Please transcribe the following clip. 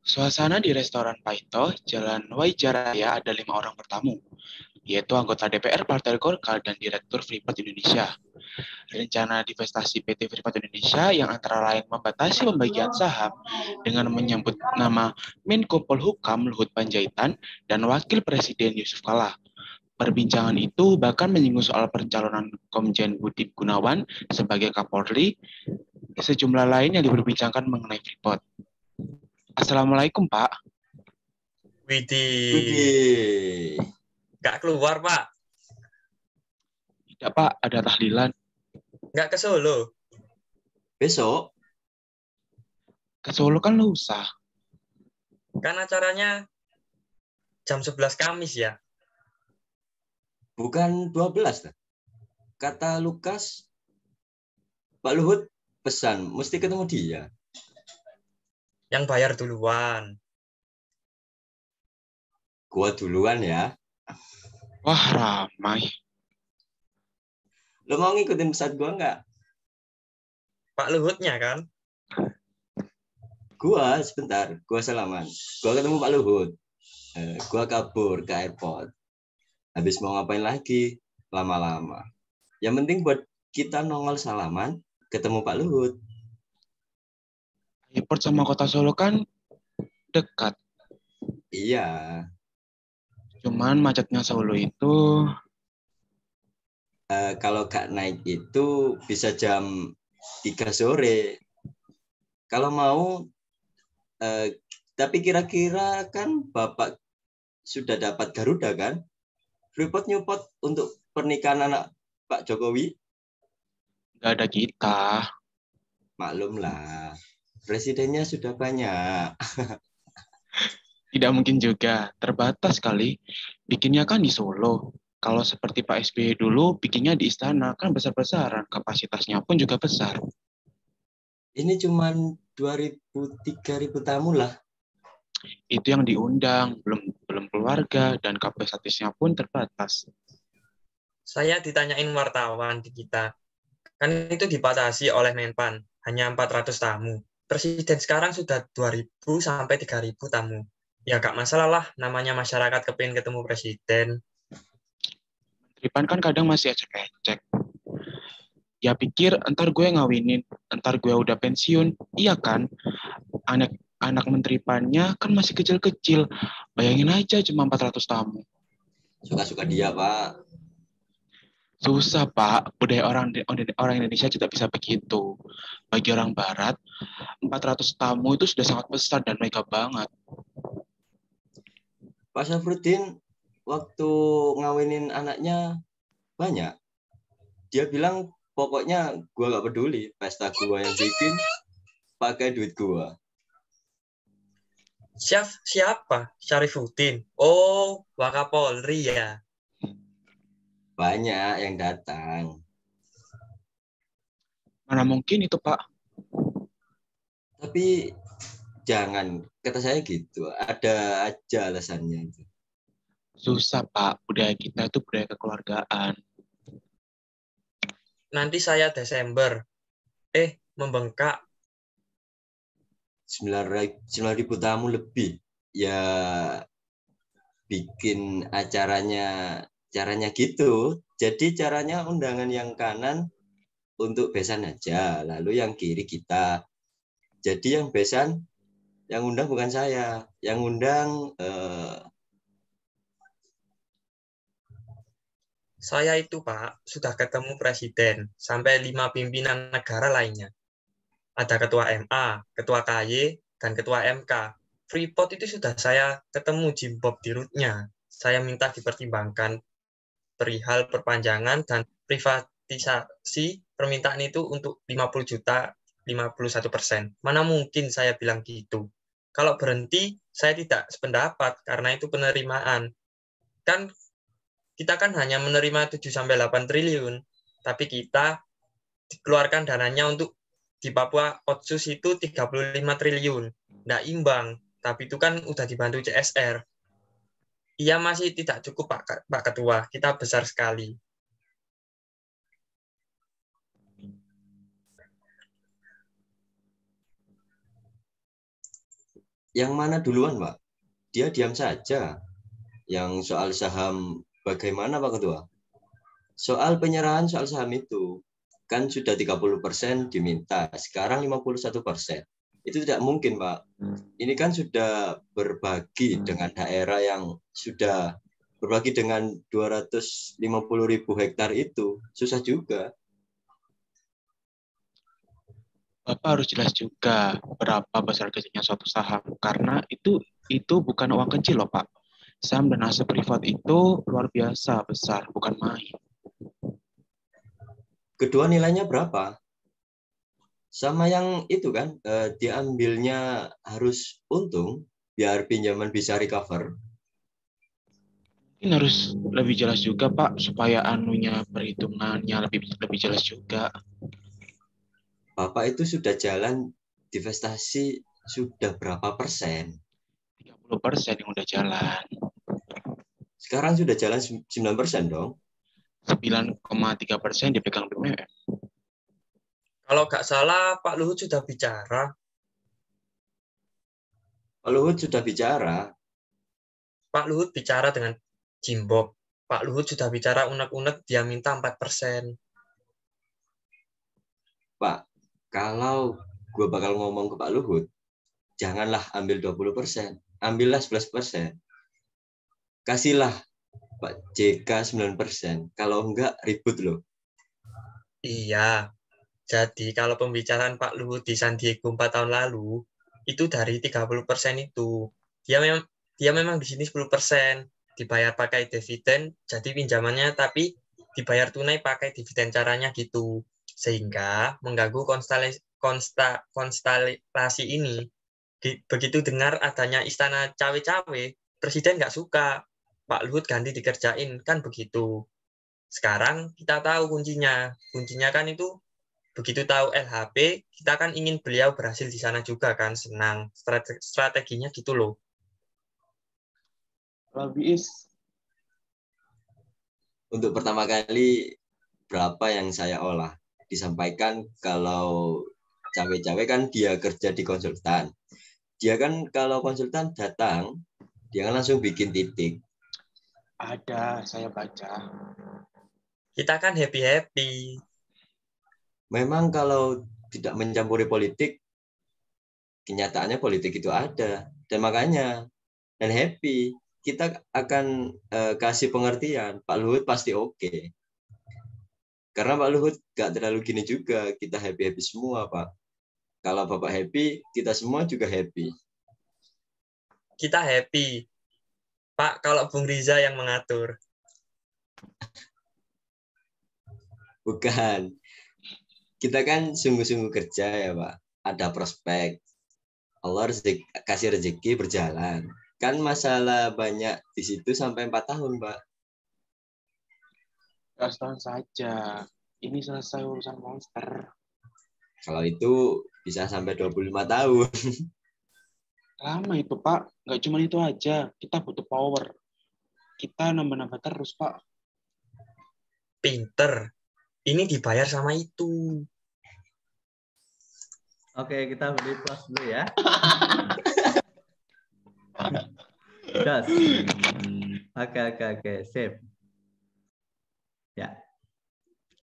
Suasana di restoran Paito, Jalan Waijaraya ada 5 orang bertamu, yaitu anggota DPR Partai Golkar dan Direktur Freeport Indonesia. Rencana divestasi PT Freeport Indonesia yang antara lain membatasi pembagian saham dengan menyebut nama Menko Polhukam Luhut Panjaitan dan Wakil Presiden Yusuf Kala. Perbincangan itu bahkan menyinggung soal pencalonan Komjen Budi Gunawan sebagai Kapolri, sejumlah lain yang diperbincangkan mengenai Freeport. Assalamualaikum, Pak. Widih, Widih. nggak keluar Pak, Tidak, Pak, ada tahlilan. nggak ke Solo. Besok Ke Solo kan lusa. Kan acaranya jam 11 Kamis ya. bukan 12 lah. Kata Lukas, Pak Luhut pesan mesti ketemu dia. Yang bayar duluan. Gua duluan ya. Wah, ramai. Lo mau ngikutin pesan gua nggak? Pak Luhutnya kan. Gua sebentar, gua salaman. Gua ketemu Pak Luhut. Gua kabur ke airport. Habis mau ngapain lagi? Lama-lama. Yang penting buat kita nongol salaman, ketemu Pak Luhut. Airport sama kota Solo kan dekat. Iya. Cuman macetnya Solo itu Kalau nggak naik itu bisa jam 3 sore. Kalau mau, tapi kira-kira kan Bapak sudah dapat Garuda kan? Freeport nyupot untuk pernikahan anak Pak Jokowi? nggak ada kita. Maklum lah, presidennya sudah banyak. Tidak mungkin juga, terbatas kali. Bikinnya kan di Solo. Kalau seperti Pak SBY dulu, bikinnya di istana, kan besar-besaran. Kapasitasnya pun juga besar. Ini cuma 2.000-3.000 tamu lah. Itu yang diundang, belum keluarga, dan kapasitasnya pun terbatas. Saya ditanyain wartawan di kita. Kan itu dibatasi oleh Menpan, hanya 400 tamu. Presiden sekarang sudah 2.000 sampai 3.000 tamu. Ya nggak masalah lah, namanya masyarakat kepingin ketemu presiden. Tripan kan kadang masih ecek-ecek. Ya pikir entar gue ngawinin, entar gue udah pensiun. Iya kan? Anak menteripannya kan masih kecil-kecil. Bayangin aja cuma 400 tamu. Suka-suka dia, Pak. Susah, Pak. Budaya orang Indonesia tidak bisa begitu. Bagi orang Barat, 400 tamu itu sudah sangat besar dan mega banget. Pak Syafruddin waktu ngawinin anaknya banyak. Dia bilang pokoknya gua nggak peduli, pesta gua yang bikin, pakai duit gua. Siapa? Syarifuddin. Oh, Wakapolri ya. Banyak yang datang. Mana mungkin itu, Pak? Tapi jangan, kata saya gitu. Ada aja alasannya itu. Susah, Pak. Budaya kita itu budaya kekeluargaan. Nanti saya Desember. Membengkak. 9.000 tamu lebih. Ya bikin caranya gitu. Jadi caranya undangan yang kanan untuk besan aja, lalu yang kiri kita. Jadi yang besan, yang undang bukan saya, yang undang Saya itu, Pak, sudah ketemu presiden sampai 5 pimpinan negara lainnya. Ada ketua MA, ketua KY, dan ketua MK. Freeport itu sudah saya ketemu Jimbob di rootnya. Saya minta dipertimbangkan perihal perpanjangan dan privatisasi permintaan itu untuk 50 juta 51%. Mana mungkin saya bilang gitu. Kalau berhenti, saya tidak sependapat karena itu penerimaan. Kan kita kan hanya menerima 7-8 triliun, tapi kita dikeluarkan dananya untuk di Papua Otsus itu 35 triliun. Nggak imbang, tapi itu kan udah dibantu CSR. Iya masih tidak cukup Pak Ketua, kita besar sekali. yang mana duluan, Pak? Dia diam saja. Yang soal saham bagaimana, Pak Ketua? Soal penyerahan soal saham itu kan sudah 30% diminta, sekarang 51%. Itu tidak mungkin, Pak. Ini kan sudah berbagi dengan daerah yang sudah berbagi dengan 250.000 hektar itu. Susah juga. Bapak harus jelas juga berapa besar kecilnya suatu saham, karena itu bukan uang kecil loh Pak. Saham dan aset privat itu luar biasa besar, bukan main. Kedua nilainya berapa? Sama yang itu kan, diambilnya harus untung biar pinjaman bisa recover. Mungkin harus lebih jelas juga Pak, supaya perhitungannya lebih jelas juga. Bapak itu sudah jalan divestasi sudah berapa persen? 30% yang udah jalan. Sekarang sudah jalan 9% dong. 9,3% dipegang BUMN. Kalau nggak salah, Pak Luhut sudah bicara. Pak Luhut sudah bicara. Pak Luhut bicara dengan Jimbok. Pak Luhut sudah bicara unek-unek dia minta 4%. Pak, kalau gue bakal ngomong ke Pak Luhut, janganlah ambil 20%, ambillah 11%. Kasihlah Pak JK 9%. Kalau enggak, ribut loh. Iya, jadi kalau pembicaraan Pak Luhut di San Diego 4 tahun lalu, itu dari 30% itu. Dia memang di sini 10%, dibayar pakai dividen, jadi pinjamannya tapi dibayar tunai pakai dividen, caranya gitu. Sehingga mengganggu konstelasi ini. Begitu dengar adanya istana cawe-cawe, Presiden nggak suka. Pak Luhut ganti dikerjain, kan begitu. Sekarang kita tahu kuncinya. Kuncinya kan itu begitu tahu LHP, kita kan ingin beliau berhasil di sana juga kan, senang. Strateginya gitu loh. Untuk pertama kali, berapa yang saya olah? Disampaikan kalau cawe-cawe kan dia kerja di konsultan. Dia kan kalau konsultan datang, dia kan langsung bikin titik. Ada, saya baca. Kita kan happy-happy. Memang kalau tidak mencampuri politik, kenyataannya politik itu ada. Dan makanya, dan happy, kita akan kasih pengertian. Pak Luhut pasti oke. Karena Pak Luhut gak terlalu gini juga, kita happy-happy semua, Pak. Kalau Bapak happy, kita semua juga happy. Kita happy. Pak, kalau Bung Riza yang mengatur. Bukan. Kita kan sungguh-sungguh kerja ya, Pak. Ada prospek. Allah kasih rezeki berjalan. Kan masalah banyak di situ sampai 4 tahun, Pak. 2 tahun saja. Ini selesai urusan monster. Kalau itu bisa sampai 25 tahun. Lama itu, Pak. Nggak cuma itu aja. Kita butuh power. Kita nambah-nambah terus, Pak. Pinter. Ini dibayar sama itu. Oke, kita beri plus dulu ya. Das. Oke, sip. Ya.